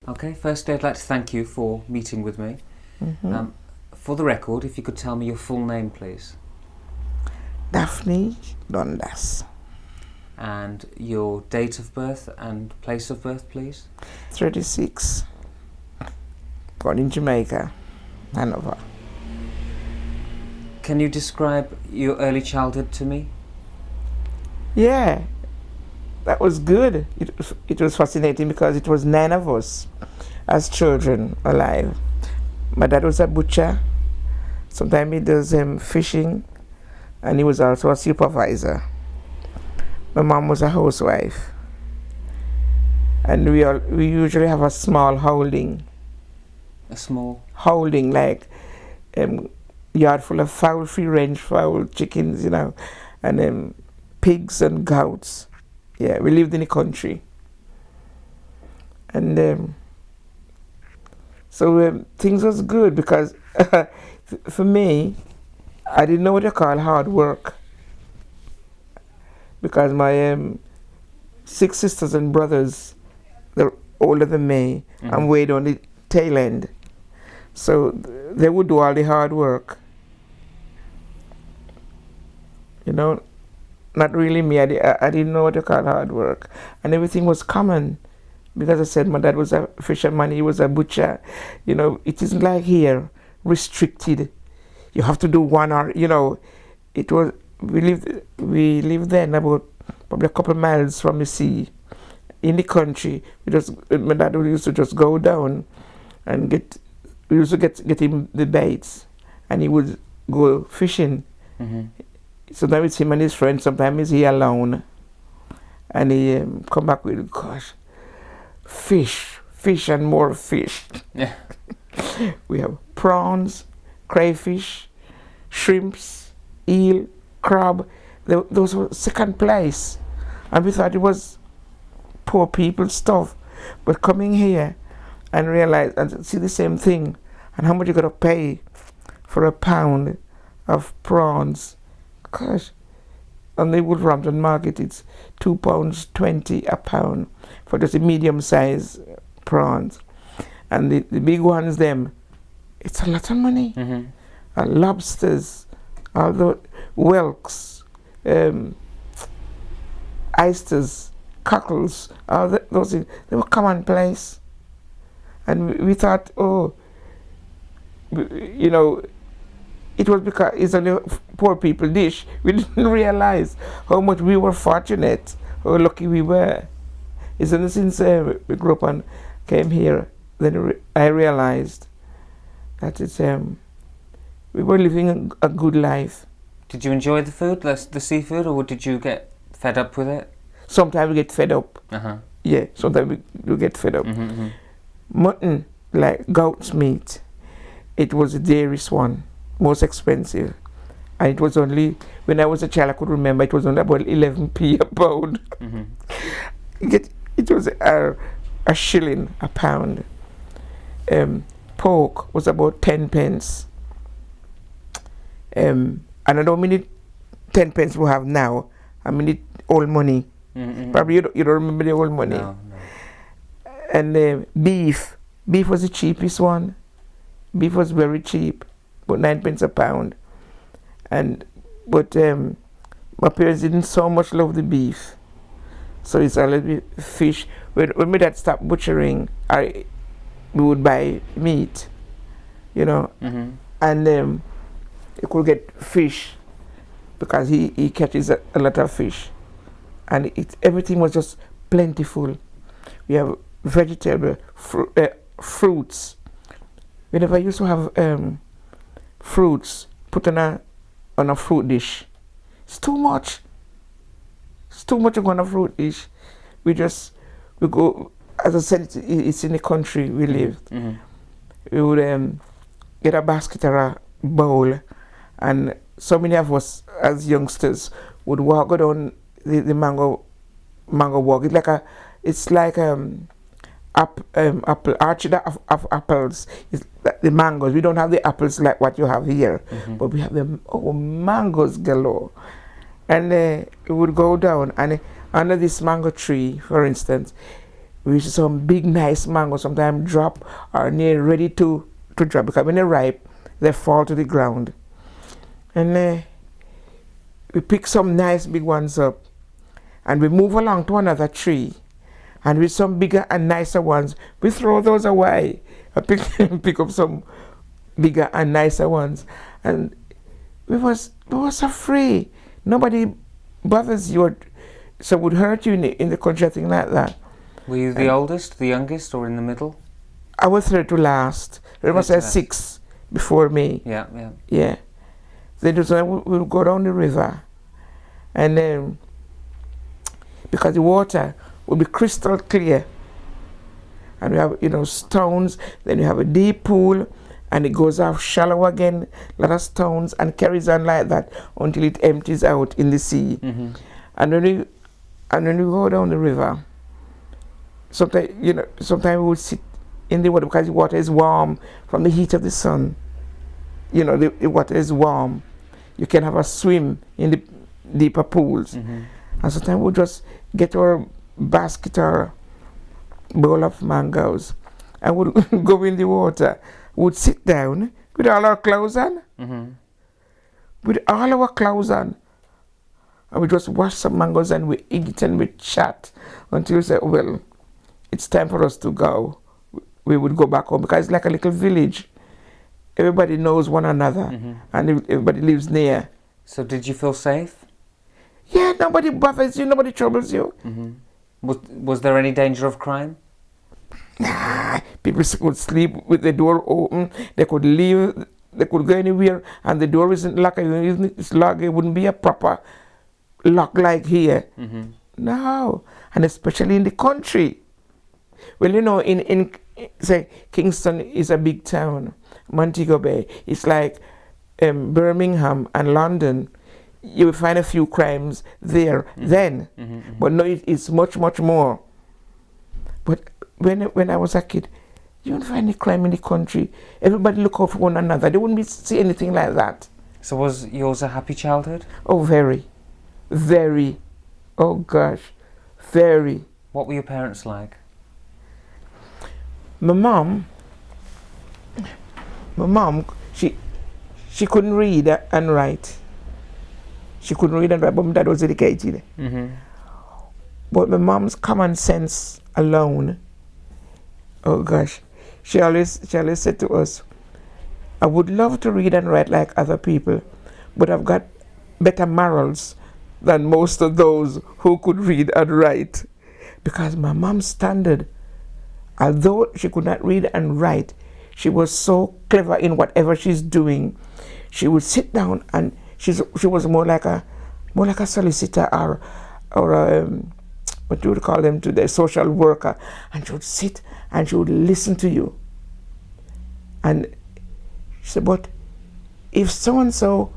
Okay, firstly, I'd like to thank you for meeting with me. Mm-hmm. For the record, if you could tell me your full name, please. Daphne Dundas. And your date of birth and place of birth, please. 36. Born in Jamaica, Hanover. Can you describe your early childhood to me? Yeah, that was good. It was fascinating because it was 9 of us as children alive. My dad was a butcher. Sometimes he does fishing, and he was also a supervisor. My mom was a housewife, and we usually have a small holding. A small holding, like yard full of fowl, free range fowl, chickens, and pigs and goats. Yeah, we lived in the country, and so things was good because for me, I didn't know what you call hard work because my 6 sisters and brothers, they're older than me. Mm-hmm. I'm way down the tail end. So they would do all the hard work. Not really me. I didn't know what to call hard work. And everything was common. Because I said my dad was a fisherman, he was a butcher. It isn't like here, restricted. You have to do one hour, it was, we lived then about probably a couple of miles from the sea in the country. My dad used to just go down and we used to get him the baits, and he would go fishing. Mm-hmm. Sometimes it's him and his friends, sometimes he alone, and he come back with, gosh, fish and more fish. Yeah. We have prawns, crayfish, shrimps, eel, crab. Those were second place, and we thought it was poor people's stuff. But coming here and realize and see the same thing, and how much you gotta pay for a pound of prawns. Gosh, on the Wolverhampton market it's £2.20 a pound for just a medium size prawns, and the big ones it's a lot of money. Mm-hmm. Lobsters, all the whelks, oysters, cockles, all those things, they were commonplace. And we thought, it was because it's only a poor people dish. We didn't realize how much we were fortunate, how lucky we were. It's only since we grew up and came here, then I realized that we were living a good life. Did you enjoy the food, the seafood, or did you get fed up with it? Sometimes we get fed up. Uh-huh. Yeah, sometimes we get fed up. Mm-hmm. Mutton, like goat's meat, it was the dearest one, most expensive. And it was only, when I was a child, I could remember, it was only about 11p a pound. Mm-hmm. It was a shilling a pound. Pork was about 10 pence. And I don't mean it 10 pence we have now. I mean it old money. Mm-hmm. Probably you don't remember the old money. No. And beef was the cheapest one. Beef was very cheap, about 9 pence a pound. But my parents didn't so much love the beef, so it's a little bit fish. When my dad stopped butchering, we would buy meat, Mm-hmm. and you could get fish because he catches a lot of fish, and everything was just plentiful. We have vegetable, fruits. Whenever I used to have fruits put on a fruit dish, it's too much. It's too much on a fruit dish. We go, as I said, it's in the country we lived. Mm-hmm. We would get a basket or a bowl, and so many of us as youngsters would go down the mango walk. It's like apple orchard of apples. It's the mangoes. We don't have the apples like what you have here, but we have the mangoes galore. And we would go down, and under this mango tree, for instance, we used to see some big nice mango sometimes drop or near ready to drop, because when they're ripe, they fall to the ground. And we pick some nice big ones up, and we move along to another tree, and with some bigger and nicer ones, we throw those away. I pick up some bigger and nicer ones, and we was so free. Nobody bothers you, or so would hurt you in the country, thing like that. Were you the oldest, the youngest, or in the middle? I was third to last. There was 6 before me. Yeah. Yeah. Then we would go down the river, and then because the water would be crystal clear, and we have stones. Then you have a deep pool, and it goes off shallow again, a lot of stones, and carries on like that until it empties out in the sea. Mm-hmm. And when you go down the river, sometimes we would sit in the water because the water is warm from the heat of the sun. The water is warm. You can have a swim in the deeper pools. Mm-hmm. And sometimes we'll just get our basket or bowl of mangoes and we'll go in the water. We'd sit down with all our clothes on. Mm-hmm. With all our clothes on. And we just wash some mangoes and we eat and we chat until we say, well, it's time for us to go. We would go back home because it's like a little village. Everybody knows one another, mm-hmm. and everybody lives near. So did you feel safe? Yeah, nobody bothers you, nobody troubles you. Mm-hmm. Was there any danger of crime? Nah, people could sleep with the door open. They could leave, they could go anywhere, and the door isn't locked. Even if it's locked, it wouldn't be a proper lock like here. Mm-hmm. No, and especially in the country. Well, in say Kingston is a big town. Montego Bay, it's like Birmingham and London. You will find a few crimes there then, but no, it's much more. But when I was a kid, you wouldn't find any crime in the country. Everybody look out for one another. They wouldn't see anything like that. So was yours a happy childhood? Oh, very. Oh gosh, very. What were your parents like? My mom, she couldn't read and write. She couldn't read and write, but my dad was educated. Mm-hmm. But my mom's common sense alone, oh gosh, she always said to us, I would love to read and write like other people, but I've got better morals than most of those who could read and write. Because my mom's standard, although she could not read and write, she was so clever in whatever she's doing. She would sit down and she was more like a solicitor or what you would call them today, social worker, and she would sit and she would listen to you. And she said, but if so and so,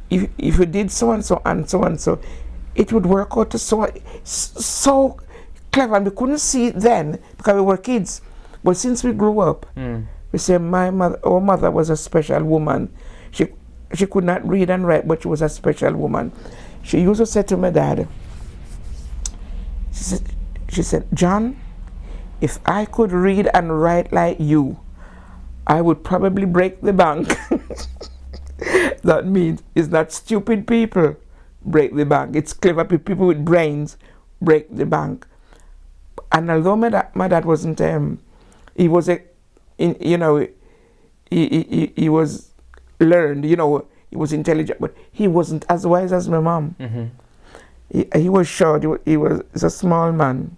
if you did so and so and so and so, it would work out to so clever. And we couldn't see it then because we were kids. But since we grew up, we say our mother was a special woman. She could not read and write, but she was a special woman. She used to say to my dad, she said, John, if I could read and write like you, I would probably break the bank. That means it's not stupid people break the bank. It's clever people with brains break the bank. And although my dad wasn't, he was he was learned, he was intelligent, but he wasn't as wise as my mom. Mm-hmm. He was short. He's a small man,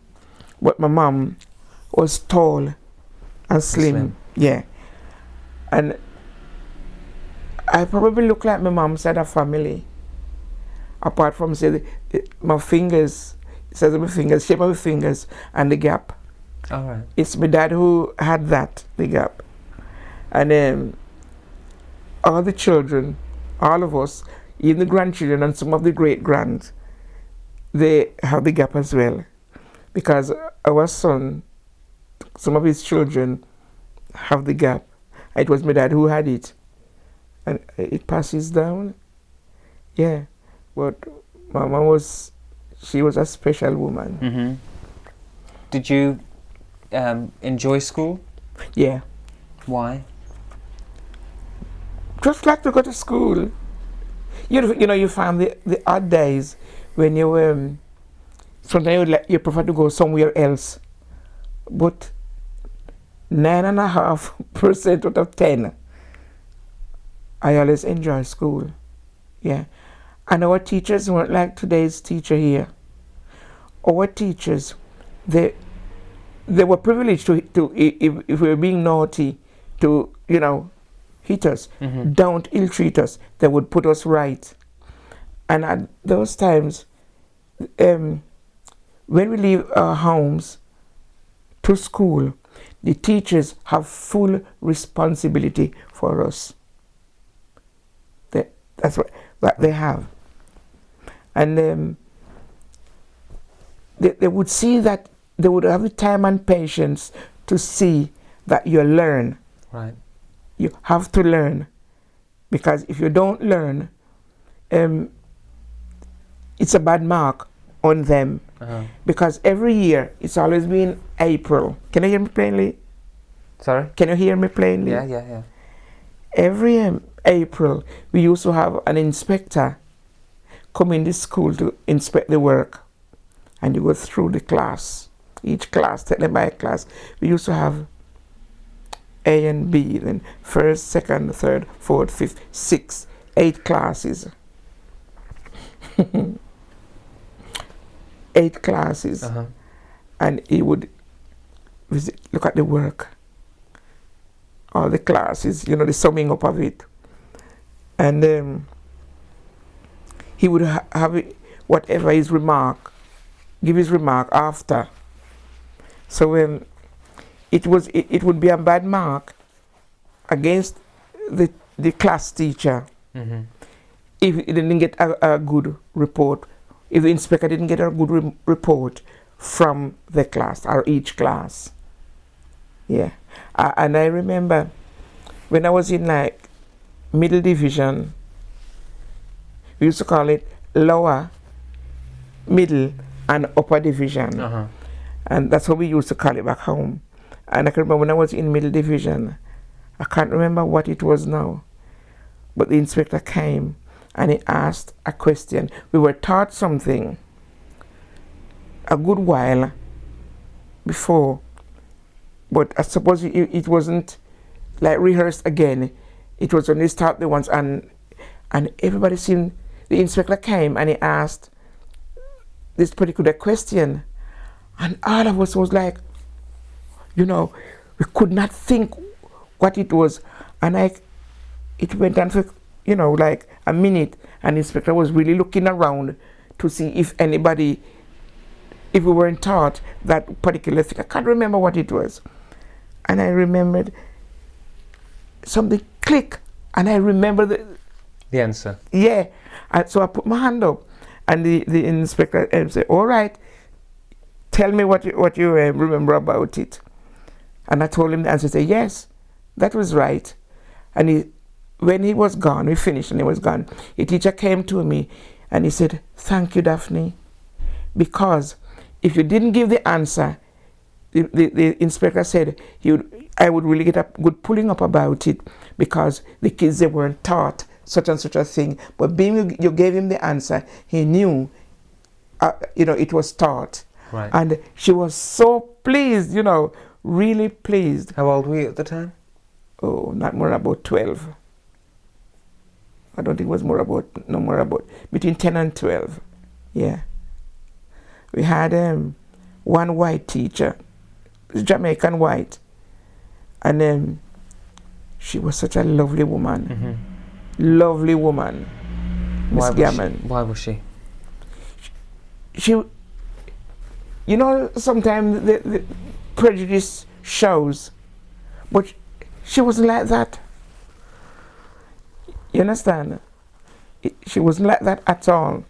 but my mom was tall and slim. Yeah, and I probably look like my mom's side of family. Apart from my fingers, shape of my fingers, and the gap. All right. It's my dad who had that, the gap, and all the children, all of us, even the grandchildren and some of the great grands, they have the gap as well, because our son, some of his children, have the gap. It was my dad who had it, and it passes down. Yeah, but my mom she was a special woman. Mm-hmm. Did you enjoy school? Yeah. Why? Just like to go to school. You find the odd days when you sometimes you prefer to go somewhere else, but 9.5% out of 10, I always enjoy school. Yeah, and our teachers weren't like today's teacher here. Our teachers, they were privileged to if we were being naughty, to hit us, Mm-hmm. don't ill-treat us. They would put us right. And at those times, when we leave our homes to school, the teachers have full responsibility for us. That's what they have. And they would see that they would have the time and patience to see that you learn. Right. You have to learn, because if you don't learn, it's a bad mark on them. Uh-huh. Because every year it's always been April. Can you hear me plainly? Sorry? Can you hear me plainly? Yeah. Every April we used to have an inspector come in the school to inspect the work, and you go through the class, each class, take them by class. We used to have A and B, then first, second, third, fourth, fifth, sixth, 8 classes. 8 classes. Uh-huh. And he would look at the work, all the classes, the summing up of it. And he would have whatever his remark, give his remark after. So it would be a bad mark against the class teacher. Mm-hmm. If he didn't get a good report, if the inspector didn't get a good report from the class or each class. Yeah. And I remember when I was in like middle division, we used to call it lower, middle, and upper division. Uh-huh. And that's what we used to call it back home. And I can remember when I was in middle division, I can't remember what it was now, but the inspector came and he asked a question. We were taught something a good while before, but I suppose it wasn't like rehearsed again. It was only start the ones, and everybody seemed, the inspector came and he asked this particular question, and all of us was like, we could not think what it was. And it went on for like a minute, and the inspector was really looking around to see if we weren't taught that particular thing. I can't remember what it was. And I remembered something click, and I remember The answer. yeah. And so I put my hand up, and the inspector said, all right, tell me what you remember about it. And I told him the answer. He said, yes, that was right. And when he was gone, we finished and he was gone, a teacher came to me and he said, thank you, Daphne, because if you didn't give the answer, the inspector said I would really get a good pulling up about it, because the kids, they weren't taught such and such a thing. But being you gave him the answer, he knew, it was taught. Right. And she was so pleased, really pleased. How old were you at the time? Oh, not more about 12. I don't think it was more about between 10 and 12. Yeah. We had one white teacher, Jamaican white, and she was such a lovely woman. Mm-hmm. Lovely woman, Miss Gammon. Why was she? She, sometimes the prejudice shows, but she wasn't like that. You understand? She wasn't like that at all.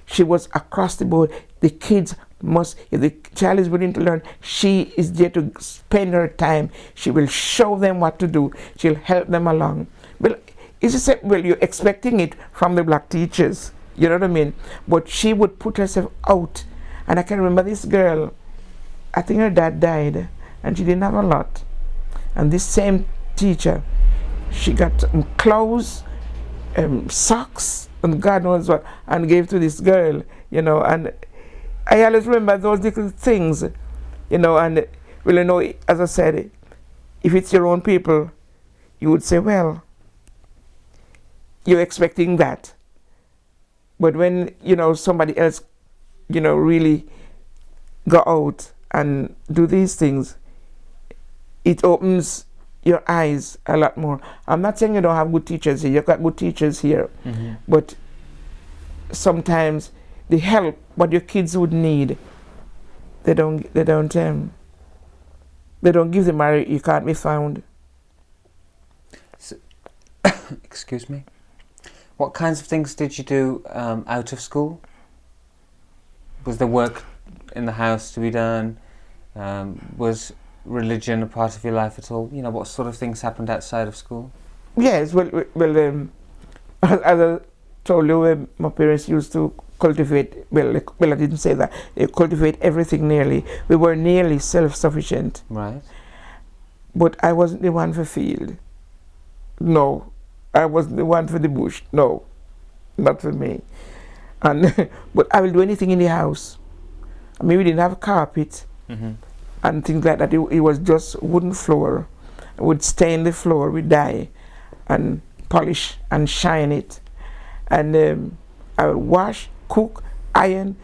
She was across the board. The kids must, if the child is willing to learn, she is there to spend her time. She will show them what to do. She'll help them along. Well, you're expecting it from the black teachers. You know what I mean? But she would put herself out. And I can remember this girl, I think her dad died, and she didn't have a lot. And this same teacher, she got clothes, socks, and God knows what, and gave to this girl, you know. And I always remember those little things, you know. And well, you know, as I said, if it's your own people, you would say, well, you're expecting that. But when, you know, somebody else, you know, really go out and do these things, it opens your eyes a lot more. I'm not saying you don't have good teachers here. You've got good teachers here. Mm-hmm. But sometimes the help what your kids would need, they don't give them, or you can't be found. So, excuse me. What kinds of things did you do out of school? Was there work in the house to be done? Was religion a part of your life at all? You know, what sort of things happened outside of school? Yes, well, as I told you, my parents used to cultivate, well, I didn't say that, they cultivate everything nearly. We were nearly self-sufficient. Right. But I wasn't the one for field. No. I wasn't the one for the bush. No. Not for me. And but I will do anything in the house. I mean, we didn't have carpet. Mm-hmm. And things like that. It was just wooden floor. I would stain the floor with dye and polish and shine it. And I would wash, cook, iron,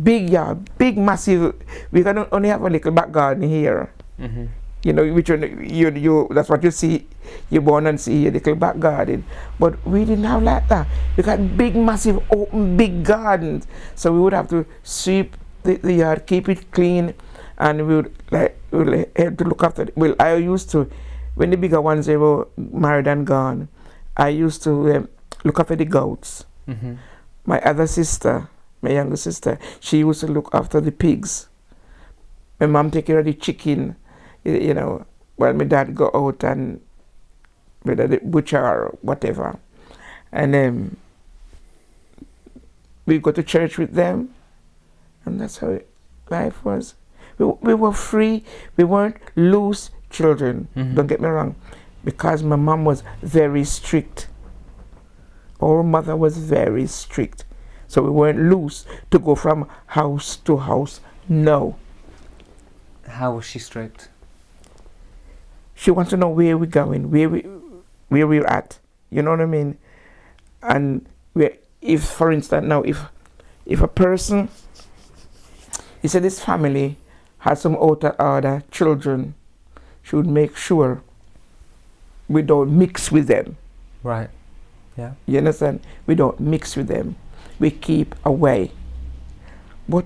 big yard, big massive. We can only have a little back garden here. Mm-hmm. You know, which you that's what you see, you born and see a little back garden. But we didn't have like that. We got big, massive, open, big gardens. So we would have to sweep the yard, keep it clean, and we would have to look after it. Well, I used to, when the bigger ones they were married and gone, I used to look after the goats. Mm-hmm. My other sister, my younger sister, she used to look after the pigs. My mom take care of the chicken, you know, while my dad go out and whether the butcher or whatever. And we go to church with them, and that's how life was. We were free. We weren't loose children. Mm-hmm. Don't get me wrong, because my mom was very strict. Our mother was very strict, so we weren't loose to go from house to house. No. How was she strict? She wants to know where we're going, where we're at. You know what I mean? And if, for instance, now if a person, he said this family has some out of order children, she would make sure we don't mix with them. Right. Yeah. You understand? We don't mix with them. We keep away. But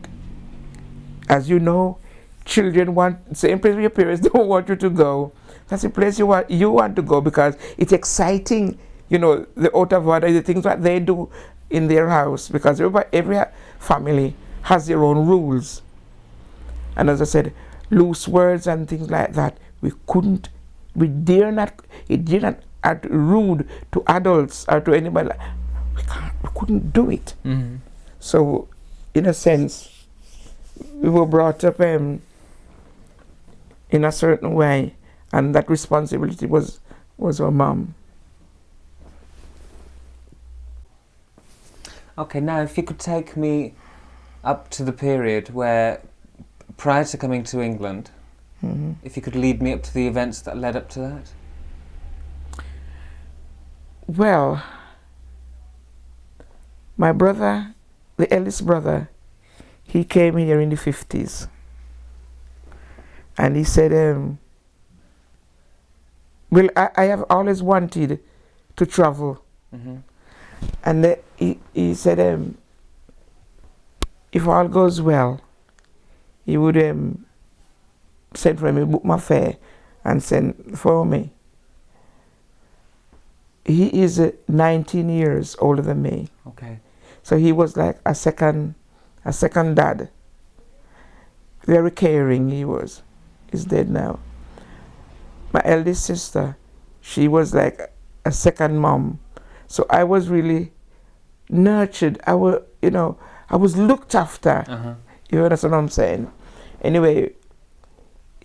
as you know, children want same place where your parents don't want you to go. That's the place you want to go because it's exciting. You know, the out of order, the things that they do in their house, because every family has their own rules. And as I said, loose words and things like that, it dare not act rude to adults or to anybody. We couldn't do it. Mm-hmm. So, in a sense, we were brought up in a certain way, and that responsibility was our mom. Okay, now if you could take me up to the period where, prior to coming to England, Mm-hmm. if you could lead me up to the events that led up to that. Well, my brother, the eldest brother, he came here in the 50s. And he said, well, I have always wanted to travel. Mm-hmm. And he said, if all goes well, he would send for me, book my fare, and send for me. He is 19 years older than me. Okay. So he was like a second dad. Very caring he was. He's dead now. My eldest sister, she was like a second mom. So I was really nurtured. I was looked after. Uh-huh. You understand what I'm saying? Anyway,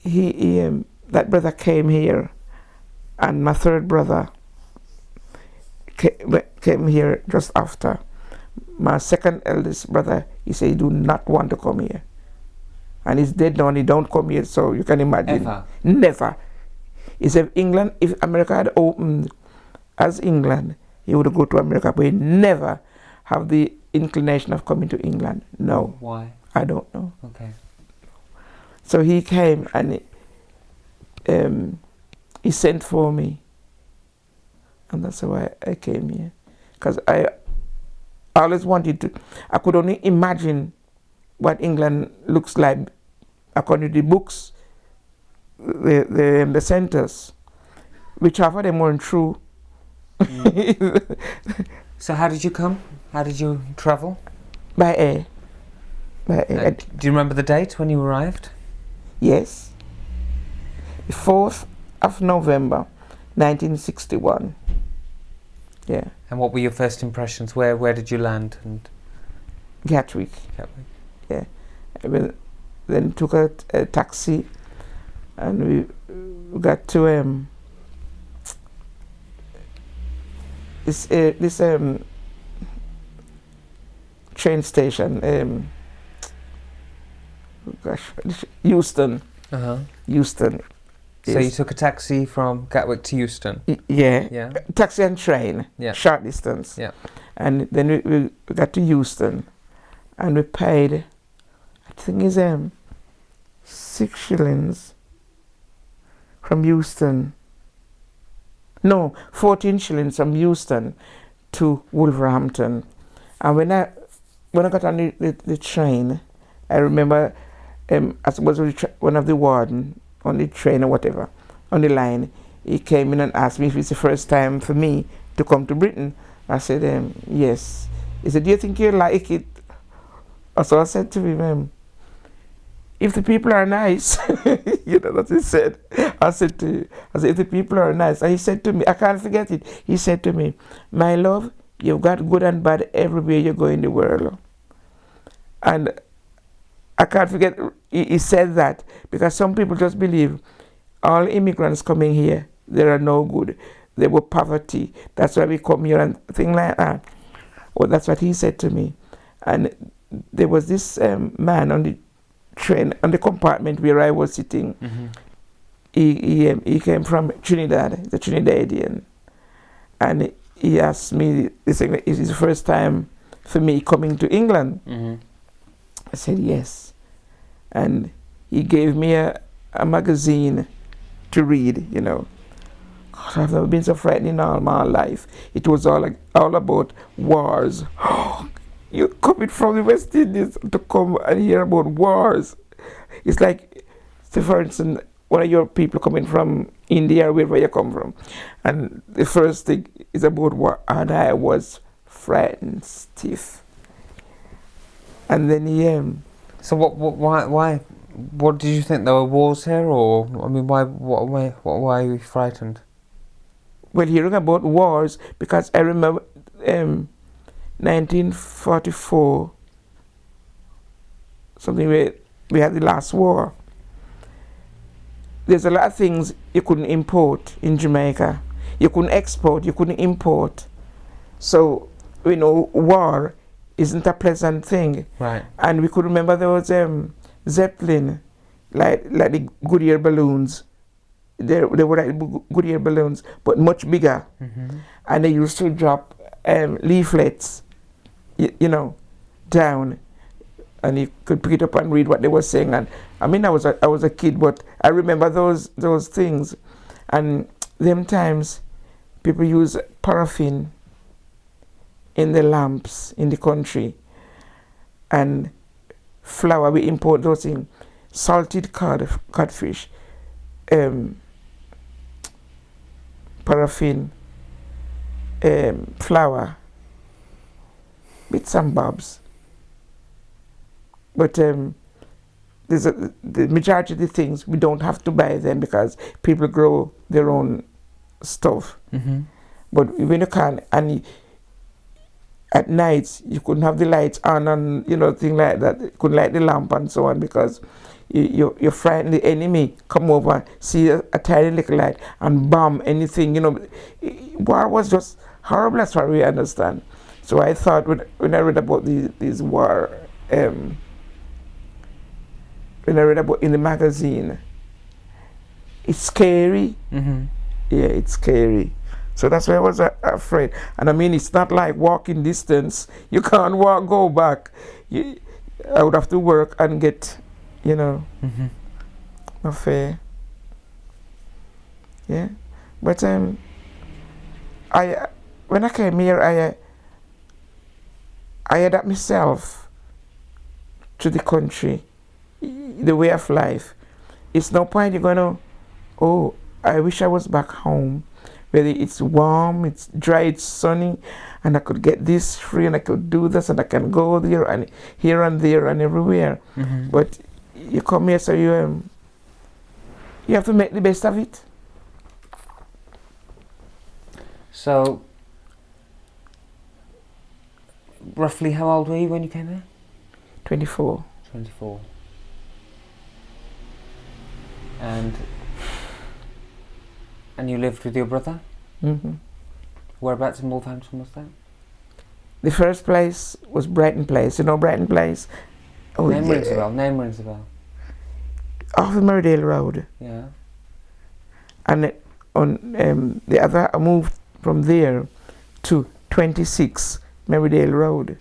that brother came here, and my third brother came here just after. My second eldest brother, he said he do not want to come here, and he's dead now and he don't come here, so you can imagine. Ever? Never. He said if America had opened as England, he would go to America, but he never have the inclination of coming to England. No. Why? I don't know. Okay. So he came and he sent for me, and that's why I came here, because I always wanted to. I could only imagine what England looks like according to the books, the centers, which half of them weren't true. So how did you come? How did you travel? By air. Do you remember the date when you arrived? Yes. The 4th of November, 1961. Yeah. And what were your first impressions? Where did you land? And Gatwick. Yeah. Then took a taxi, and we got to this train station. Houston. Houston. So you took a taxi from Gatwick to Euston? Yeah. Yeah. Taxi and train. Yeah. Short distance. Yeah. And then we got to Euston, and we paid, I think it's 6 shillings from Euston. No, 14 shillings from Euston to Wolverhampton. And when I got on the train, I remember I suppose one of the warden on the train or whatever, on the line, he came in and asked me if it's the first time for me to come to Britain. I said, yes. He said, do you think you like it? So I said to him, if the people are nice, you know what he said. I said, if the people are nice. And he said to me, I can't forget it. He said to me, my love, you've got good and bad everywhere you go in the world. And I can't forget, he said that because some people just believe all immigrants coming here, they are no good. They were poverty. That's why we come here and things like that. Well, that's what he said to me. And there was this man on the train, on the compartment where I was sitting. Mm-hmm. He came from Trinidad, the Trinidadian. And he asked me, is it the first time for me coming to England? Mm-hmm. I said yes. And he gave me a magazine to read, you know. God, I've never been so frightened in all my life. It was all about wars. You're coming from the West Indies to come and hear about wars. It's like, say for instance, one of your people coming from India or wherever you come from, and the first thing is about war, and I was frightened stiff. And then So why? What did you think, there were wars here, or I mean, why are you frightened? Well, hearing about wars, because I remember 1944, something where we had the last war. There's a lot of things you couldn't import in Jamaica. You couldn't export, you couldn't import. So, you know, war isn't a pleasant thing. Right. And we could remember there was Zeppelin, like the Goodyear balloons. They were like Goodyear balloons, but much bigger. Mm-hmm. And they used to drop leaflets, you know, down, and you could pick it up and read what they were saying. And I mean, I was a kid, but I remember those things. And them times, people use paraffin in the lamps in the country, and flour. We import those things, salted codfish, paraffin, flour, bits and bobs. But the majority of the things we don't have to buy them because people grow their own stuff. Mm-hmm. But when you can, and at night you couldn't have the lights on and, you know, things like that. You couldn't light the lamp and so on because you frighten the enemy, come over, see a tiny little light, and bomb anything. War was just horrible as far as we understand. So I thought when I read about these war, when I read about in the magazine, it's scary. Mm-hmm. Yeah, it's scary. So that's why I was afraid. And I mean, it's not like walking distance. You can't go back. I would have to work and get, Mm-hmm. not fair. Yeah, but when I came here, I adapt myself to the country, the way of life. It's no point you're gonna, oh, I wish I was back home, where it's warm, it's dry, it's sunny, and I could get this free, and I could do this, and I can go there and here and there and everywhere. Mm-hmm. But you come here, so you have to make the best of it. So, roughly how old were you when you came here? 24. 24. And you lived with your brother? Mm-hmm. Whereabouts in Wolverhampton was that? The first place was Brighton Place. You know Brighton Place? Oh, Name rings a bell. Name rings a bell. Off the Merridale Road. Yeah. And on the other, I moved from there to 26 Merridale Road.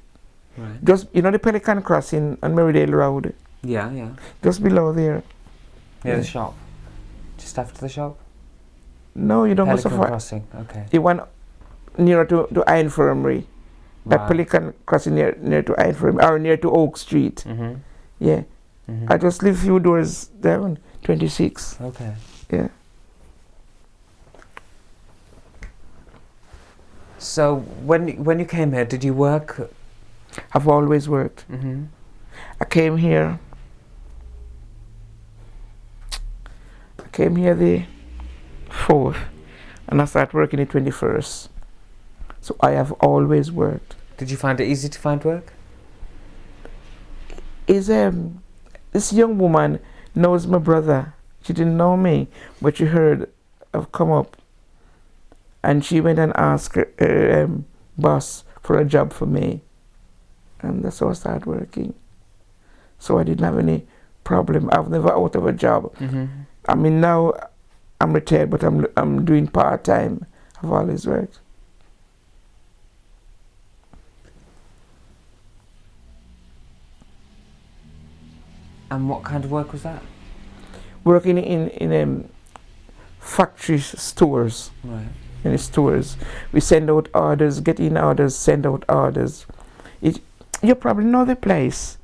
Right. Just, the Pelican Crossing on Merridale Road. Yeah, yeah. Just below there. Near Yeah. the shop. Just after the shop? No, you don't go so Pelican far. Crossing, okay. You went nearer to Eye Infirmary. That Right. Pelican Crossing near to Eye Infirmary, or near to Oak Street. Mm-hmm. Yeah. Mm-hmm. I just live few doors down, 26. Okay. Yeah. So when you came here, did you work? I've always worked. Mm-hmm. I came here the 4th, and I started working the 21st. So I have always worked. Did you find it easy to find work? This young woman knows my brother. She didn't know me, but she heard I've come up, and she went and asked her boss for a job for me, and that's how I started working. So I didn't have any problem. I've never out of a job. Mm-hmm. I mean, now I'm retired, but I'm doing part-time. I've always worked. And what kind of work was that? Working in factory stores. Right. In the stores, we send out orders, get in orders, send out orders. You probably know the place.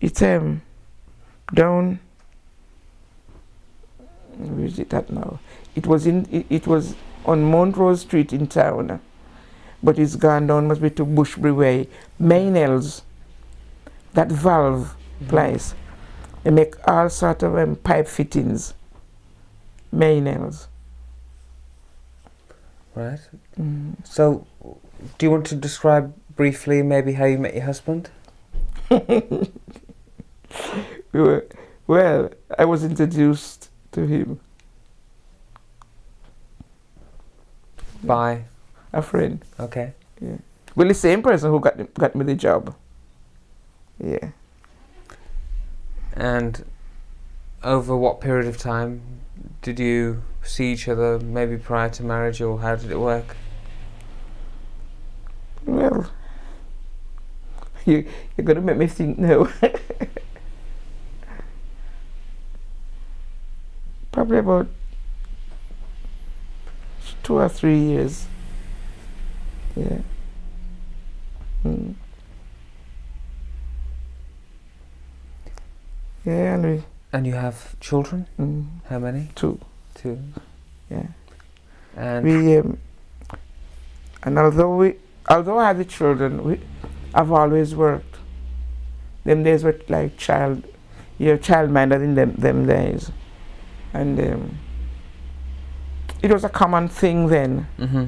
It's down. Where is it at now? It was on Montrose Street in town, but it's gone down. Must be to Bushbury Way. Maynells, that valve place. They make all sort of pipe fittings. Maynells. Right. Mm. So, do you want to describe briefly maybe how you met your husband? Well, I was introduced to him By? a friend. Okay. Yeah. Well, the same person who got me the job. Yeah. And over what period of time did you see each other, maybe prior to marriage, or how did it work? Well, you're gonna make me think now. Probably about 2 or 3 years. Yeah. Mm. Yeah, and And you have children? How many? 2. 2. Yeah. And We and although I had the children, I've always worked. Them days were like childminder in them days, and it was a common thing then. mm-hmm.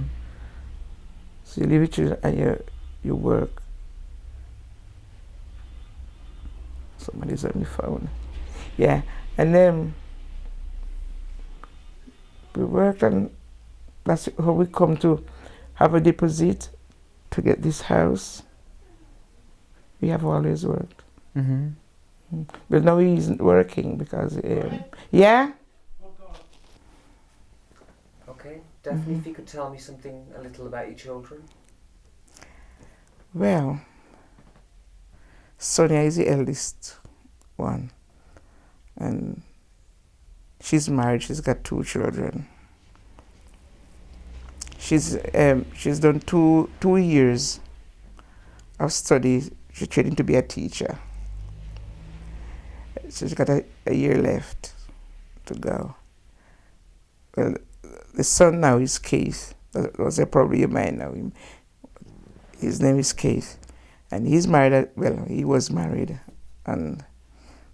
So you leave your children and you work. Somebody's on the phone. Yeah, and then we worked, and that's how we come to have a deposit to get this house. We have always worked. Mm-hmm. But now he isn't working because, yeah? Okay, definitely. If you could tell me something a little about your children. Well, Sonia is the eldest one, and she's married. She's got 2 children. She's done two years of study. She's training to be a teacher. So she's got a year left to go. Well, the son now is Keith. That was probably you might know him. His name is Keith, and he's married. Well, he was married, and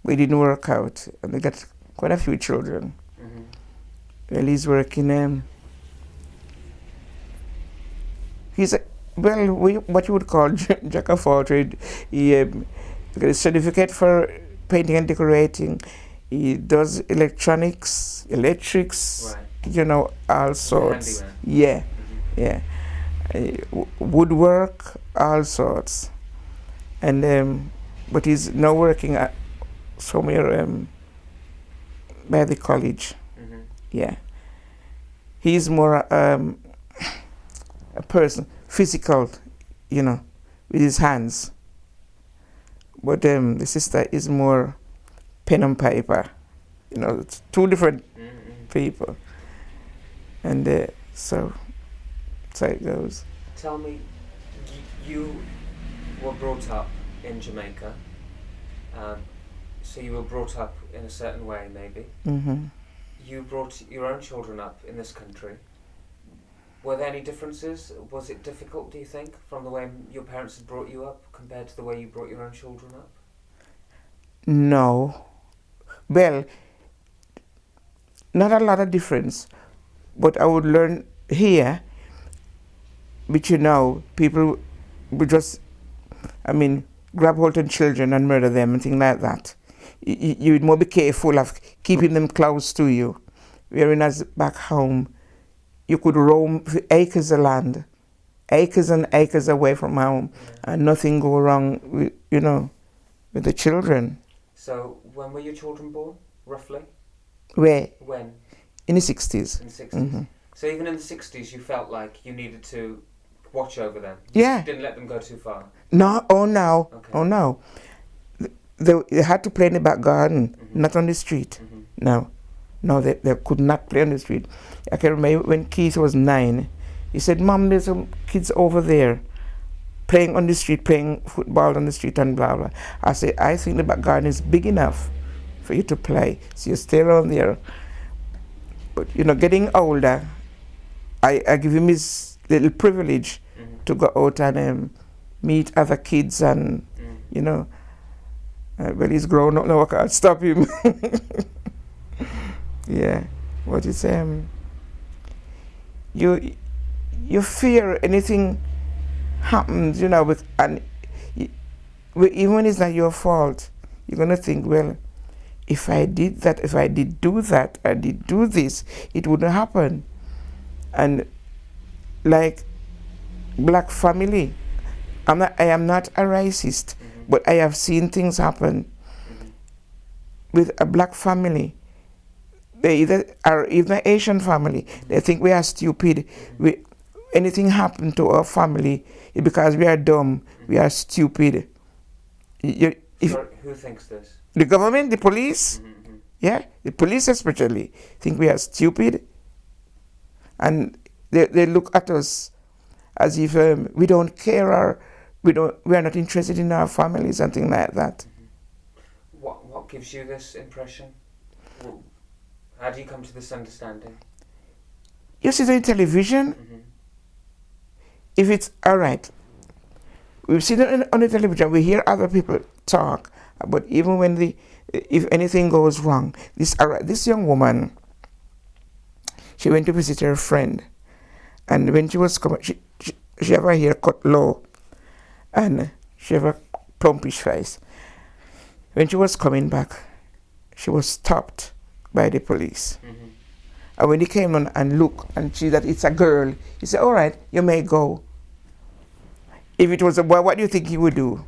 we didn't work out, and they got quite a few children. Mm-hmm. Well, he's working. He's what you would call jack of all trade. He got a certificate for painting and decorating. He does electrics, Right. All sorts. Handyman. Yeah, Mm-hmm. yeah. Woodwork, all sorts. And but he's now working at somewhere by the college. Mm-hmm. Yeah. He's more a person, physical, with his hands. But the sister is more pen and paper. It's 2 different Mm-hmm. people. And so it goes. Tell me, you were brought up in Jamaica, so you were brought up in a certain way, maybe. Mm-hmm. You brought your own children up in this country. Were there any differences? Was it difficult, do you think, from the way your parents had brought you up compared to the way you brought your own children up? No. Well, not a lot of difference. But I would learn here, which people would just, grab hold of children and murder them and things like that. You would more be careful of keeping them close to you. Whereas back home, you could roam acres of land, acres and acres away from home, and nothing go wrong with the children. So when were your children born, roughly? Where? When? In the 60s. In the 60s. Mm-hmm. So even in the 60s, you felt like you needed to watch over them. Yeah. You didn't let them go too far. No, oh no, Okay. oh no. They had to play in the back garden, Mm-hmm. not on the street. Mm-hmm. No, they could not play on the street. I can remember when Keith was 9, he said, "Mom, there's some kids over there playing on the street, playing football on the street and blah, blah." I said, "I think the back garden is big enough for you to play, so you stay around there." But, getting older, I give him his little privilege Mm-hmm. to go out and meet other kids and, Mm. well, he's grown up now, I can't stop him. Yeah, but it's you fear anything happens, and even when it's not your fault, you're gonna think, well, if I did that, if I did do that, I did do this, it wouldn't happen. And like black family, I am not a racist, Mm-hmm. but I have seen things happen Mm-hmm. with a black family. They either are even Asian family. They think we are stupid. Anything happen to our family because we are dumb. We are stupid. Sorry, who thinks this? The government, the police, Mm-hmm. yeah, the police especially think we are stupid, and they look at us as if we don't care or we are not interested in our families and things like that. Mm-hmm. What gives you this impression? How do you come to this understanding? You see the television. Mm-hmm. If it's all right, we've seen it on the television. We hear other people talk, but even when if anything goes wrong, this young woman, she went to visit her friend, and when she was coming, she have her hair cut low, and she have a plumpish face. When she was coming back, she was stopped by the police. Mm-hmm. And when he came on and looked and see that it's a girl, he said, all right, you may go. If it was a boy, what do you think he would do?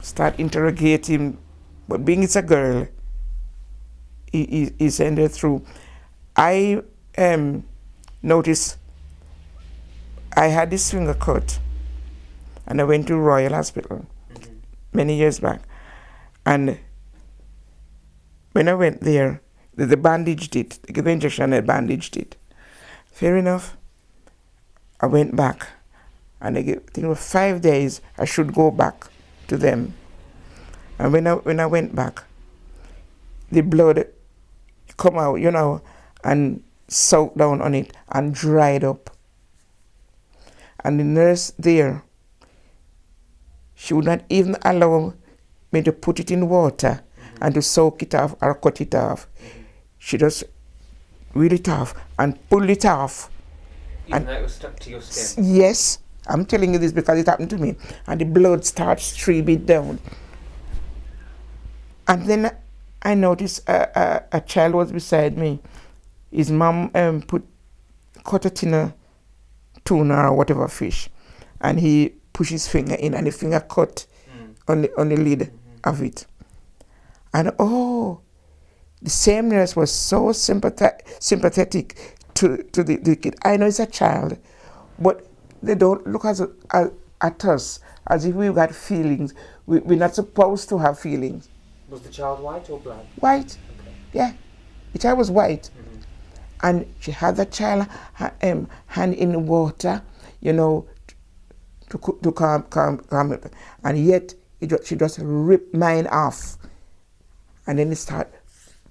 Start interrogating, but being it's a girl, he sent her through. I noticed I had this finger cut, and I went to Royal Hospital many years back. And when I went there, they bandaged it. They gave the injection and they bandaged it. Fair enough. I went back, and I think it was 5 days I should go back to them. And when I went back, the blood come out, and soaked down on it and dried up. And the nurse there, she would not even allow me to put it in water and to soak it off or cut it off. She just reel it off and pull it off. Even though it was stuck to your skin? Yes, I'm telling you this because it happened to me. And the blood starts streaming down. And then I noticed a child was beside me. His mom cut a tin tuna or whatever fish, and he pushed his finger in, and the finger cut on the lid of it. And the same nurse was so sympathetic to the kid. I know it's a child, but they don't look at us as if we've got feelings. We're not supposed to have feelings. Was the child white or black? White. Okay. Yeah. The child was white. And she had the child hand in the water, to calm it. And yet, she just ripped mine off. And then it started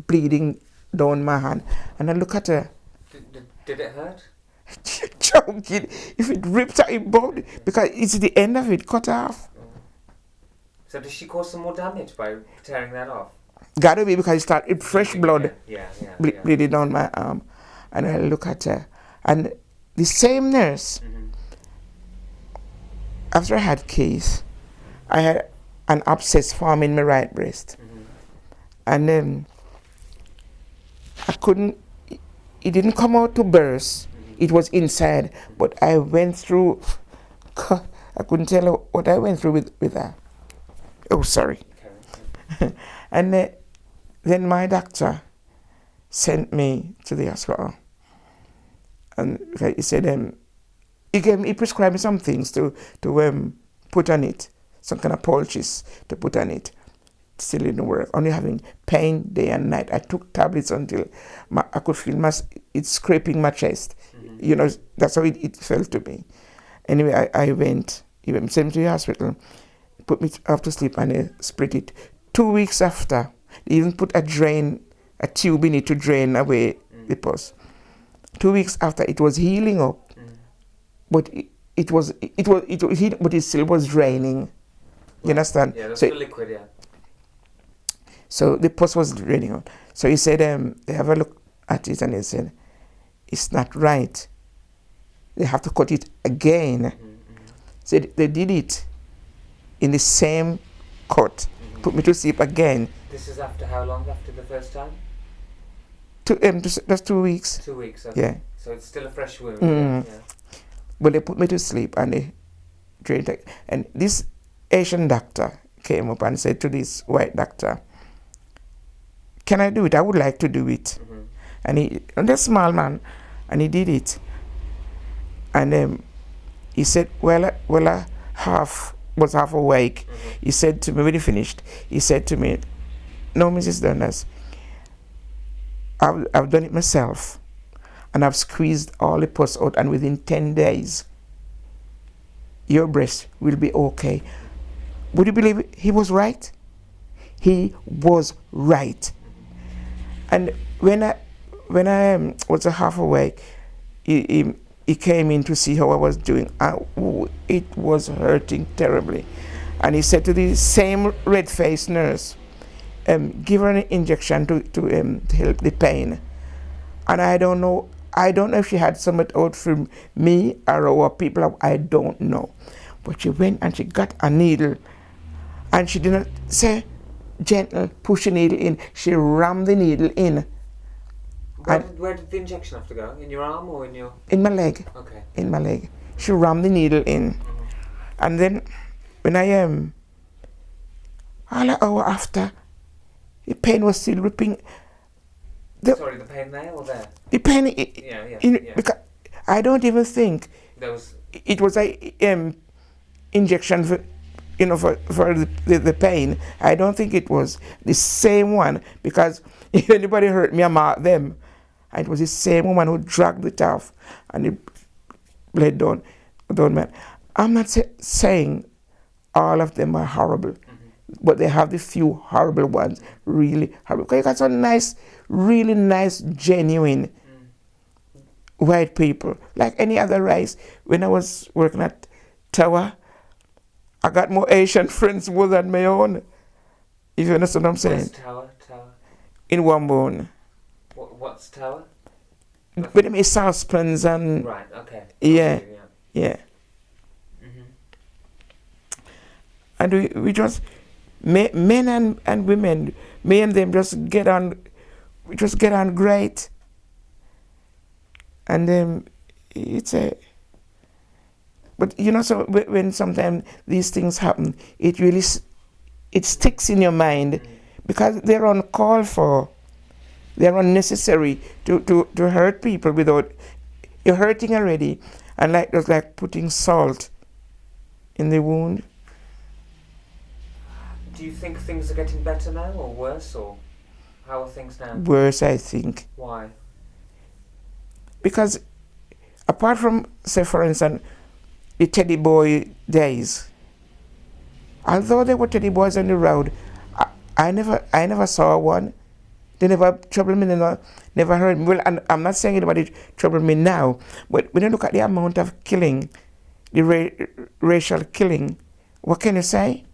bleeding down my hand. And I look at her. Did it hurt? Joking. If it ripped out your body, because it's the end of it cut off. So did she cause some more damage by tearing that off? Gotta be, because it started fresh blood bleeding down my arm. And I look at her. And the same nurse, after I had Keith, I had an abscess form in my right breast. And then I couldn't, it didn't come out to burst. It was inside. But I went through, I couldn't tell her what I went through with her. Oh, sorry. Okay. And then my doctor sent me to the hospital. And he said, he prescribed me some things to put on it, some kind of poultice to put on it. Still didn't work. Only having pain day and night. I took tablets until I could feel it scraping my chest. That's how it felt to me. Anyway, I went. He sent me to the hospital, put me off to sleep, and they split it. 2 weeks after, they even put a tube in it to drain away the pus. 2 weeks after, it was healing up, but it still was draining. You understand? Yeah, that's the liquid, yeah. So the pus was draining out. So he said, they have a look at it, and they said, it's not right. They have to cut it again. So they did it in the same cut, put me to sleep again. This is after how long after the first time? Just 2 weeks. 2 weeks, okay. Yeah. So it's still a fresh wound. Yeah. But they put me to sleep and they drained it. And this Asian doctor came up and said to this white doctor, can I do it? I would like to do it. And the small man, and he did it. And he said, well, I was half awake. He said to me, when he finished, he said to me, no, Mrs. Donners, I've done it myself, and I've squeezed all the pus out, and within 10 days, your breast will be okay. Would you believe it? He was right? He was right. And when I was half awake, he came in to see how I was doing. It was hurting terribly. And he said to the same red-faced nurse, give her an injection to help the pain. And I don't know if she had some out from me or our people, I don't know. But she went and she got a needle, and she did not say, gentle, push the needle in. She rammed the needle in. Where did the injection have to go? In your arm or in your... In my leg. Okay. In my leg. She rammed the needle in. And then when I all an hour after, the pain was still ripping. Sorry, the pain there or there? The pain, Yeah. because I don't even think There was... it was a injection for, for the pain. I don't think it was the same one, because if anybody hurt me, I marked them. And it was the same woman who dragged it off and it bled down, man. I'm not saying all of them are horrible, but they have the few horrible ones, really horrible. Because you got some nice, really nice, genuine white people, like any other race. When I was working at Tower, I got more Asian friends more than my own. If you understand what I'm saying. Where's Tower? In Wambone. What's Tower? With them saucepans and... Right, okay. Yeah. Mm-hmm. And we just, men and women, me and them just get on great. And then it's but so when sometimes these things happen, it really, it sticks in your mind, because they're uncalled for. They're unnecessary to hurt people without, you're hurting already. And just like putting salt in the wound. Do you think things are getting better now or worse, or how are things now? Worse, I think. Why? Because apart from, say for instance, the teddy boy days, although there were teddy boys on the road, I never saw one. They never troubled me, never heard me. Well, and I'm not saying anybody troubled me now, but when you look at the amount of killing, the racial killing, what can you say?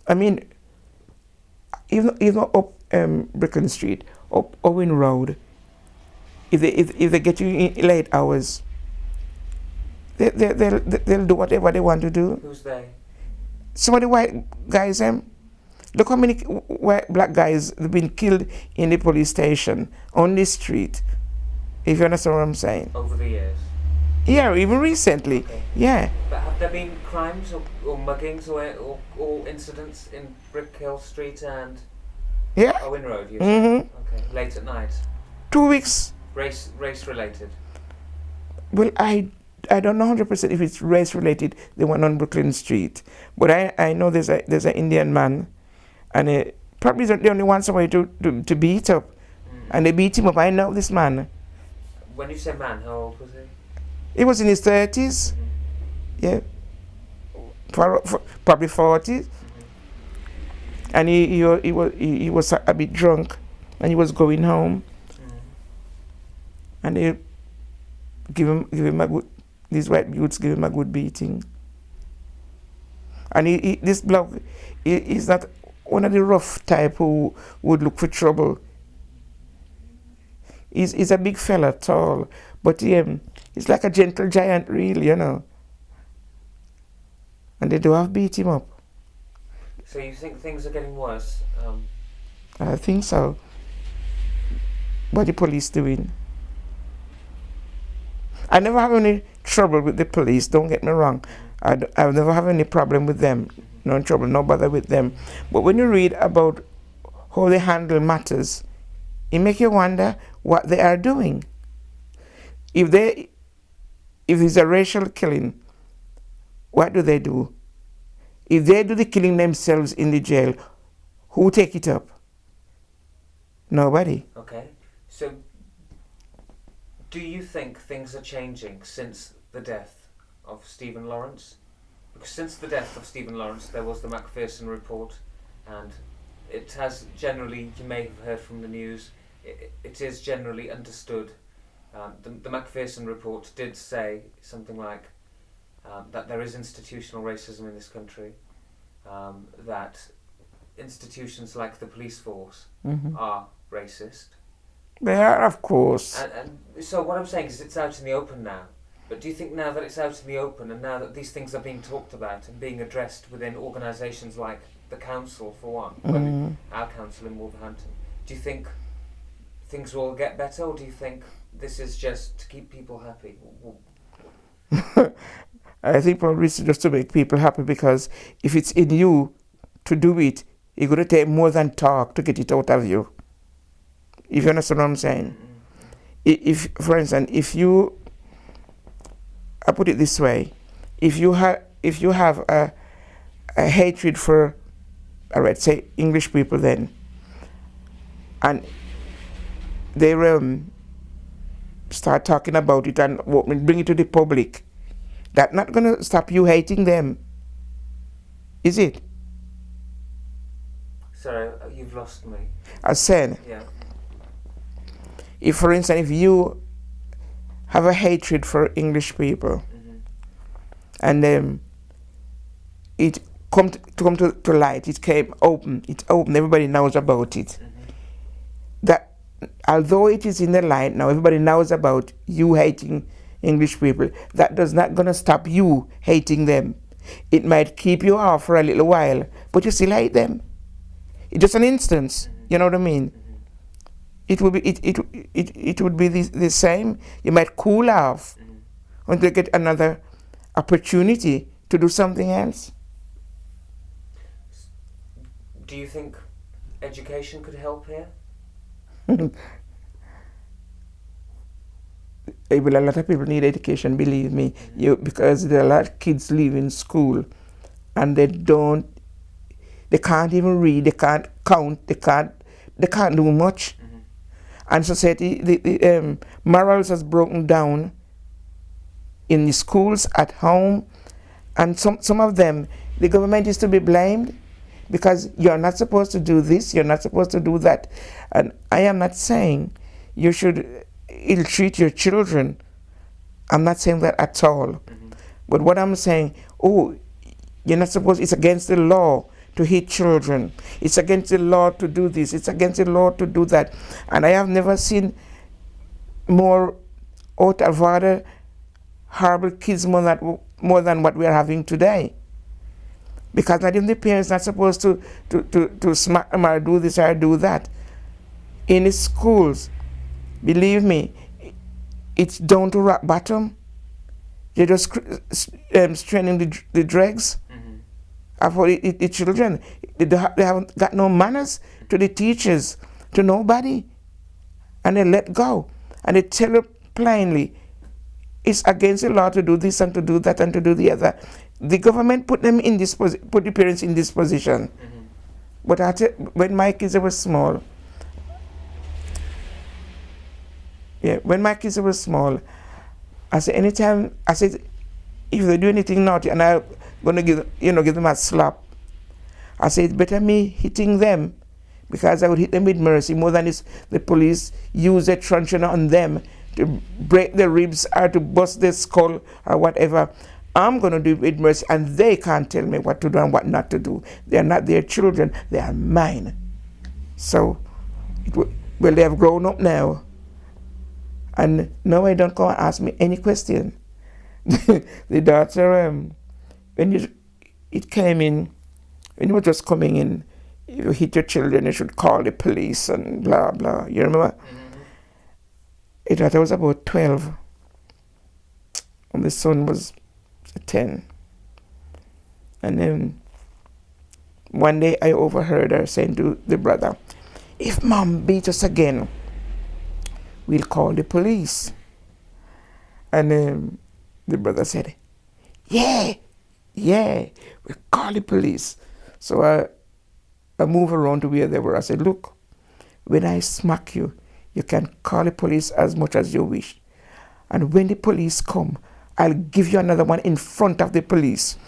I mean, even up Brickland Street, up Owen Road, if they get you in late hours, they'll do whatever they want to do. Who's they? Some of the white guys, look how many black guys have been killed in the police station, on the street, if you understand what I'm saying. Over the years? Yeah, even recently. Okay. Yeah. But have there been crimes or muggings or incidents in Brickhill Street and Owen Road, you said? Okay. Late at night? 2 weeks. Race related? Well, I don't know 100% if it's race related, the one on Brooklyn Street. But I know there's an Indian man, and probably the only one somebody to beat up. And they beat him up. I know this man. When you say man, how old was he? He was in his 30s. Yeah. Probably 40s. And he was a bit drunk, and he was going home. And they give him a good, these white youths give him a good beating. And this bloke, he's not one of the rough type who would look for trouble. He's a big fella, tall, but he's like a gentle giant, really, And they do have beat him up. So you think things are getting worse? I think so. What the police doing? I never have any trouble with the police, don't get me wrong. I never have any problem with them. No trouble, no bother with them. But when you read about how they handle matters, it makes you wonder what they are doing. If it's a racial killing, what do they do? If they do the killing themselves in the jail, who take it up? Nobody. Okay. So do you think things are changing since the death of Stephen Lawrence? Because since the death of Stephen Lawrence, there was the Macpherson report, and it has generally, you may have heard from the news, it is generally understood. The Macpherson report did say something like that there is institutional racism in this country, that institutions like the police force are racist. They are, of course. And so what I'm saying is it's out in the open now. But do you think now that it's out in the open and now that these things are being talked about and being addressed within organisations like the council for one, our council in Wolverhampton. Do you think things will get better, or do you think this is just to keep people happy? I think probably it's just to make people happy, because if it's in you to do it, it's going to take more than talk to get it out of you. If you understand what I'm saying. If, for instance, I put it this way, if you have a hatred for, let's say, English people, then, and they start talking about it and bring it to the public, that's not going to stop you hating them, is it? Sorry, you've lost me. I said, yeah. If, for instance, if you have a hatred for English people, and it come to light, it came open, everybody knows about it. That although it is in the light now, everybody knows about you hating English people, that does not gonna stop you hating them. It might keep you off for a little while, but you still hate them. It's just an instance, you know what I mean? It would be it would be the same. You might cool off until you get another opportunity to do something else. Do you think education could help here? Well, a lot of people need education, believe me, because there are a lot of kids leaving school and they can't even read, they can't count, they can't do much. And society, the morals has broken down in the schools, at home, and some of them, the government is to be blamed, because you're not supposed to do this, you're not supposed to do that. And I am not saying you should ill-treat your children. I'm not saying that at all. But what I'm saying, you're not supposed, it's against the law to hit children. It's against the law to do this. It's against the law to do that. And I have never seen more out of order, horrible kids more than what we are having today. Because not even the parents not supposed to smack them or do this or do that. In the schools, believe me, it's down to rock bottom. They're just straining the dregs. For the children. They haven't got no manners to the teachers, to nobody. And they let go. And they tell her plainly, it's against the law to do this and to do that and to do the other. The government put them in this put the parents in this position. But when my kids were small, I said, if they do anything naughty, and I'm gonna give them a slap, I said, it's better me hitting them, because I would hit them with mercy more than the police use a truncheon on them to break their ribs or to bust their skull or whatever. I'm gonna do it with mercy, and they can't tell me what to do and what not to do. They are not their children, they are mine. So, they have grown up now, and now I don't come and ask me any question. The daughter, when it came in, when you were just coming in, you hit your children, you should call the police and blah blah. You remember? It was about 12, and the son was 10. And then one day I overheard her saying to the brother, "If mom beat us again, we'll call the police." And the brother said, yeah, we'll call the police. So I moved around to where they were. I said, look, when I smack you, you can call the police as much as you wish. And when the police come, I'll give you another one in front of the police.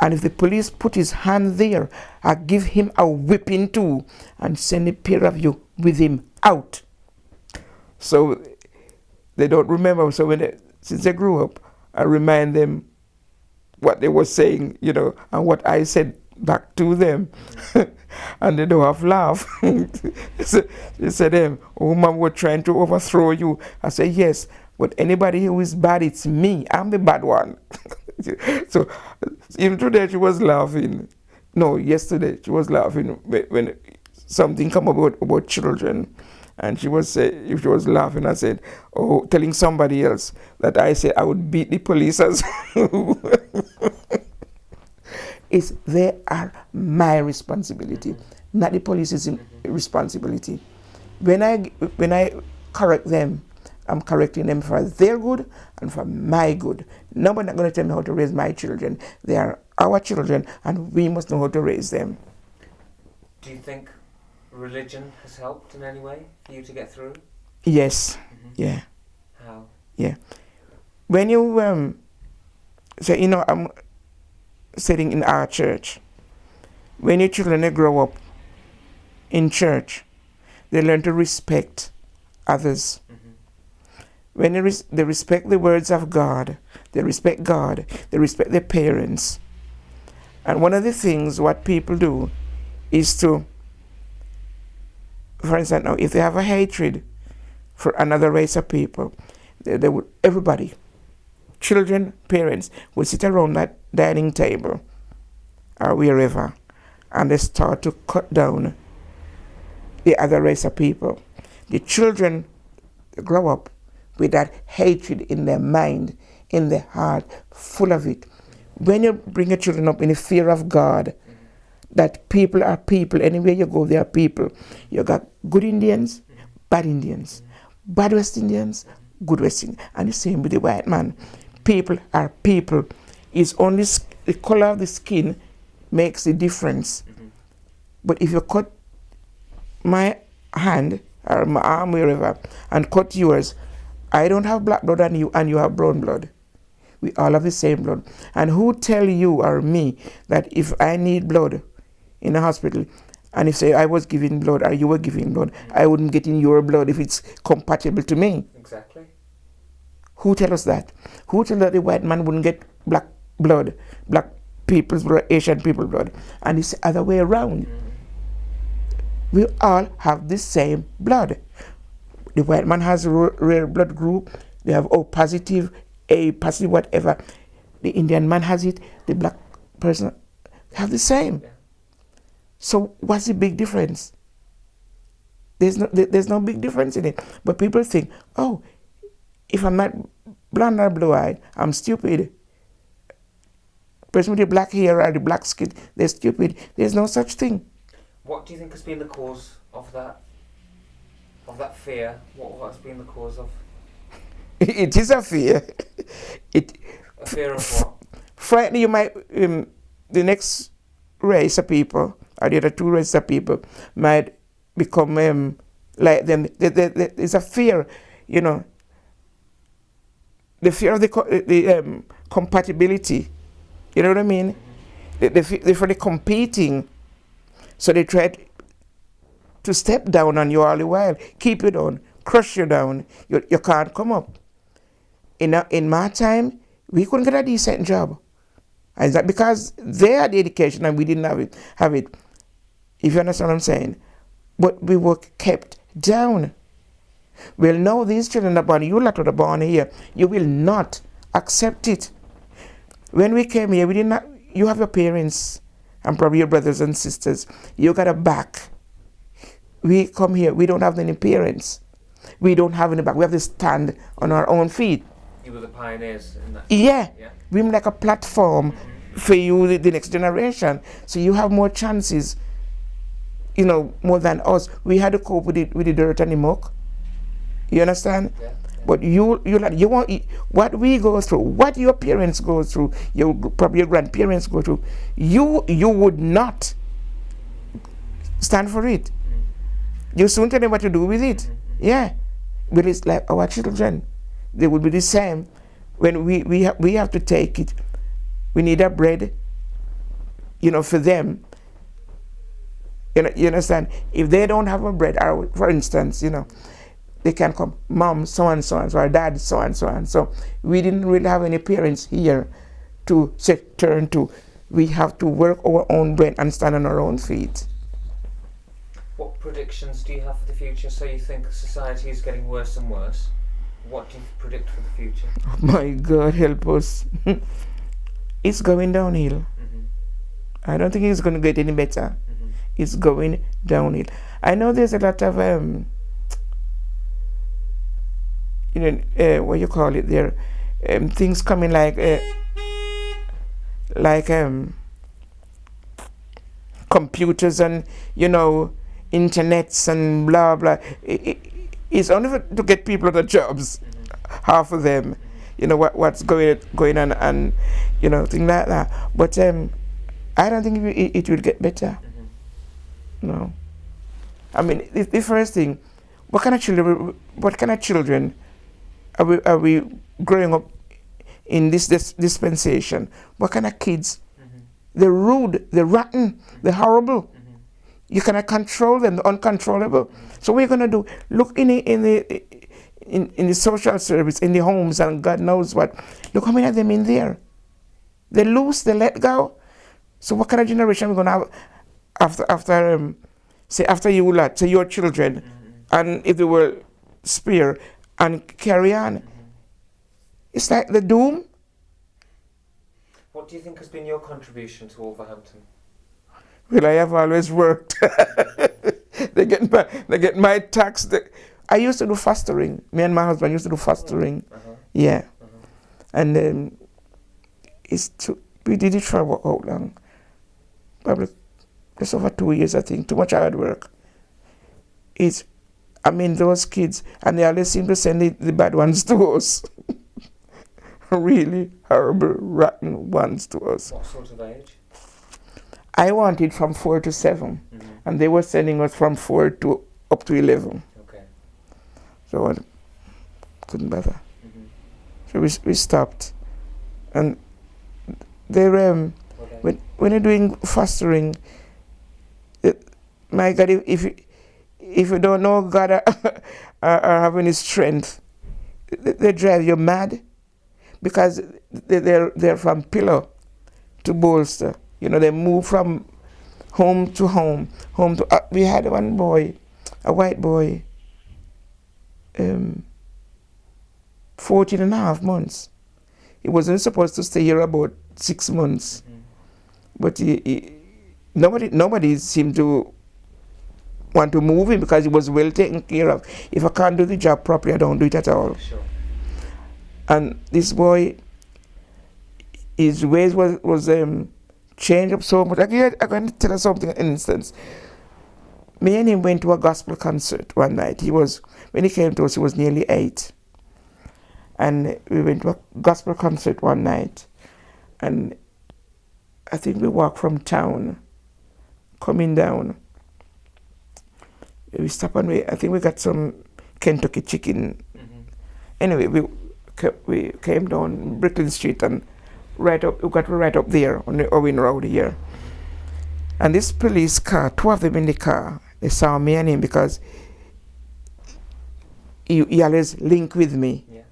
And if the police put his hand there, I'll give him a whipping too and send a pair of you with him out. So they don't remember. So since they grew up, I remind them what they were saying, and what I said back to them. And they don't have laugh. They said, mom, we're trying to overthrow you. I said, yes, but anybody who is bad, it's me. I'm the bad one. So even today she was laughing. No, yesterday she was laughing when something come about children, and she was laughing. I said, "Oh," telling somebody else that I said I would beat the police as they are my responsibility, not the police's responsibility. When I correct them, I'm correcting them for their good and for my good. Nobody's not going to tell me how to raise my children. They are our children, and we must know how to raise them. Do you think religion has helped in any way for you to get through? Yes. Yeah. How? Yeah. When you say, I'm sitting in our church. When your children they grow up in church, they learn to respect others. When they respect the words of God, they respect their parents. And one of the things what people do is to, for instance, now if they have a hatred for another race of people, they would, everybody, children, parents, would sit around that dining table or wherever, and they start to cut down the other race of people. The children grow up with that hatred in their mind, in their heart, full of it. When you bring your children up in the fear of God, that people are people, anywhere you go, there are people. You got good Indians, bad West Indians, good West Indians, and the same with the white man. People are people. It's only the color of the skin makes the difference. But if you cut my hand or my arm, wherever, and cut yours, I don't have black blood and you have brown blood. We all have the same blood. And who tell you or me that if I need blood in a hospital, and if say I was giving blood or you were giving blood, I wouldn't get in your blood if it's compatible to me? Exactly. Who tell us that? Who tell that the white man wouldn't get black blood, black people's blood, Asian people's blood, and it's the other way around? We all have the same blood. The white man has a rare blood group. They have O positive, A positive, whatever. The Indian man has it. The black person have the same. Yeah. So what's the big difference? There's no big difference in it. But people think, oh, if I'm not blonde or blue-eyed, I'm stupid. Person with the black hair or the black skin, they're stupid. There's no such thing. What do you think has been the cause of that? Of that fear? What has been the cause of? It is a fear. A fear of what? Frankly, you might the next race of people, or the other two races of people, might become like them. There's a fear, the fear of the compatibility. You know what I mean? The fear for the competing. So they try to step down on you all the while, keep you down, crush you down. You can't come up. In my time, we couldn't get a decent job. And that because they had the education and we didn't have it. If you understand what I'm saying. But we were kept down. Well, now these children are born, you lot are born here, you will not accept it. When we came here, we did not. You have your parents and probably your brothers and sisters. You got a back. We come here, we don't have any parents. We don't have any back. We have to stand on our own feet. You were the pioneers in that. Yeah. We're like a platform for you, the next generation. So you have more chances, more than us. We had to cope with the dirt and the muck. You understand? Yeah. But you want what we go through, what your parents go through, probably your grandparents go through. You would not stand for it. You soon tell them what to do with it. Yeah, but it's like our children. They will be the same. When we have to take it. We need a bread, for them. You understand? If they don't have a bread, or for instance, they can come, mom, so and so, or dad, so and so. And so we didn't really have any parents here to turn to. We have to work our own bread and stand on our own feet. What predictions do you have for the future? So you think society is getting worse and worse. What do you predict for the future? Oh my God, help us. It's going downhill. I don't think it's going to get any better. Mm-hmm. It's going downhill. I know there's a lot of what you call it there, things coming like computers and internets and blah blah. It's only to get people other jobs, half of them. What's going on, and things like that. But I don't think it will get better. No. I mean, the first thing, what kind of children are we growing up in this dispensation? What kind of kids? They're rude, they're rotten, they're horrible. You cannot control them, they're uncontrollable. So what are you gonna do? Look in the social service, in the homes, and God knows what. Look how many of them in there. They loose, they let go. So what kind of generation are we gonna have after you lot, say your children, and if they were spare and carry on? It's like the doom. What do you think has been your contribution to Wolverhampton? Well, I have always worked. They get my tax. I used to do fostering. Me and my husband used to do fostering. Yeah. And we did it for how long? Probably just over 2 years, I think. Too much hard work. Those kids, and they always seem to send the bad ones to us. Really horrible, rotten ones to us. What sort of age? I wanted from 4 to 7, and they were sending us from 4 to up to 11. Okay. So I couldn't bother. So we stopped, and they when you're doing fostering, my God, if you don't know God are having His strength, they drive you mad, because they're from pillar to bolster. They move from home to home to. We had one boy, a white boy, 14 and a half months. He wasn't supposed to stay here about 6 months, but nobody seemed to want to move him because he was well taken care of. If I can't do the job properly, I don't do it at all. Sure. And this boy, his ways was changed up so much. I'm going to tell you something, an instance. Me and him went to a gospel concert one night. When he came to us, he was nearly 8. And we went to a gospel concert one night. And I think we walked from town, coming down. We stopped and I think we got some Kentucky chicken. Anyway, we came down Brooklyn Street and we got right up there on the Owen Road here. And this police car, 2 of them in the car, they saw me and him because he always linked with me. Yeah.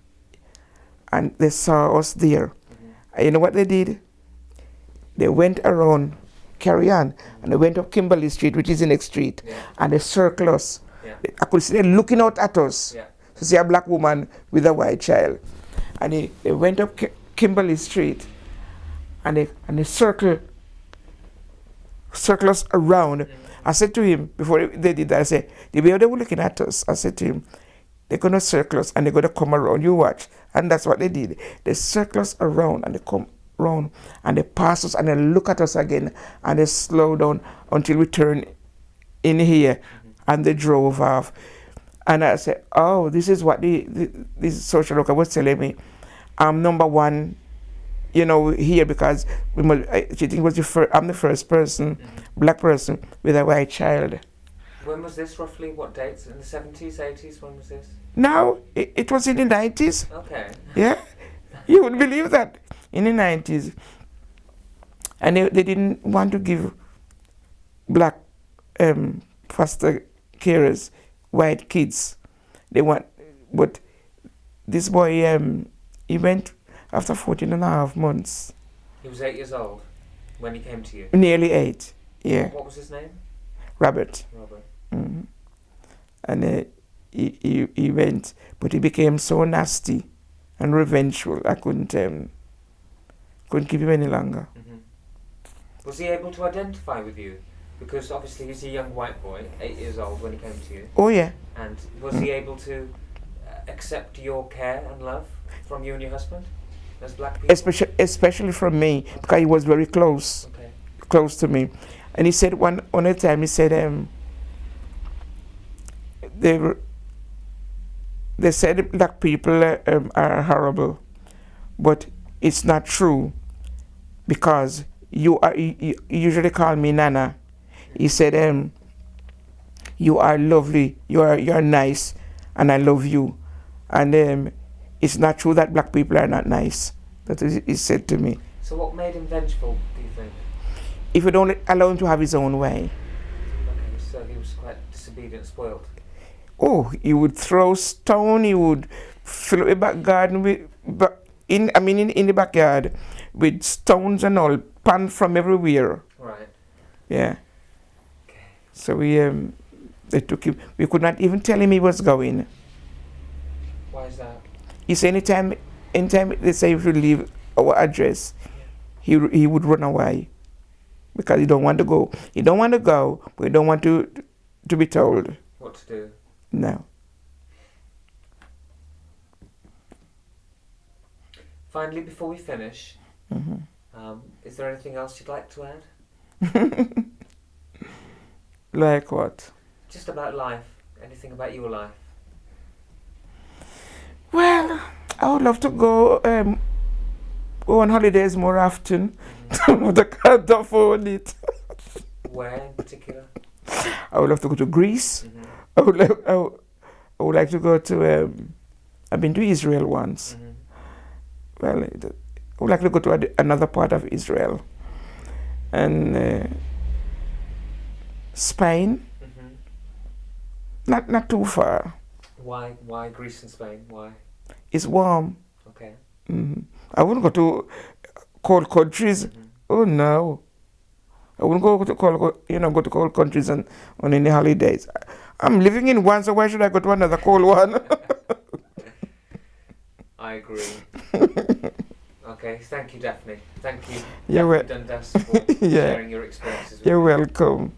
And they saw us there. And you know what they did? They went around, carry on, and they went up Kimberley Street, which is the next street, and they circled us. Yeah. I could see them looking out at us. Yeah. To see a black woman with a white child. And they went up Kimberley Street, and they circled us around. I said to him, before they did that, I said, the way they were looking at us, I said to him, they're going to circle us and they're going to come around, you watch. And that's what they did. They circle us around and they come around and they pass us and they look at us again and they slow down until we turn in here and they drove off. And I said, oh, this is what this social worker was telling me. I'm number one, here because she think I'm the first person, black person with a white child. When was this roughly? What dates? In the 70s, 80s? When was this? No, it was in the 90s. Okay. Yeah, you would believe that. In the 90s. And they didn't want to give black foster carers white kids. But this boy, he went after 14 and a half months. He was 8 years old when he came to you? Nearly 8, yeah. What was his name? Robert. Mm-hmm. And he went, but he became so nasty and revengeful. I couldn't keep him any longer. Was he able to identify with you? Because obviously he's a young white boy, 8 years old when he came to you. Oh yeah. And was he able to accept your care and love from you and your husband as black people? Especially from me, because he was very close to me. And he said one time, he said, they said black people are horrible, but it's not true, because you usually call me Nana. He said, you are lovely, you're nice, and I love you. And it's not true that black people are not nice. That is, he said to me. So what made him vengeful, do you think? If you don't allow him to have his own way. Okay, so he was quite disobedient, spoiled. Oh, he would throw stone. He would fill the back garden with, in the backyard, with stones and all, pan from everywhere. Right. Yeah. Okay. So they took him. We could not even tell him he was going. Why is that? He said anytime they say we should leave our address, he would run away, because he don't want to go. He don't want to go, but he don't want to be told. What to do? No. Finally, before we finish, is there anything else you'd like to add? Like what? Just about life. Anything about your life? Well, I would love to go on holidays more often, but I can't afford it. Where in particular? I would love to go to Greece. I would like to go to. I've been to Israel once. Well, I would like to go to another part of Israel, and Spain. Not too far. Why Greece and Spain? Why? It's warm. Okay. I wouldn't go to cold countries. Oh no. I wouldn't go to cold countries on any holidays. I'm living in one, so why should I go to another cold one? I agree. Okay, thank you, Daphne. Thank you, You're Daphne Dundas, for sharing your experiences with You're me. welcome.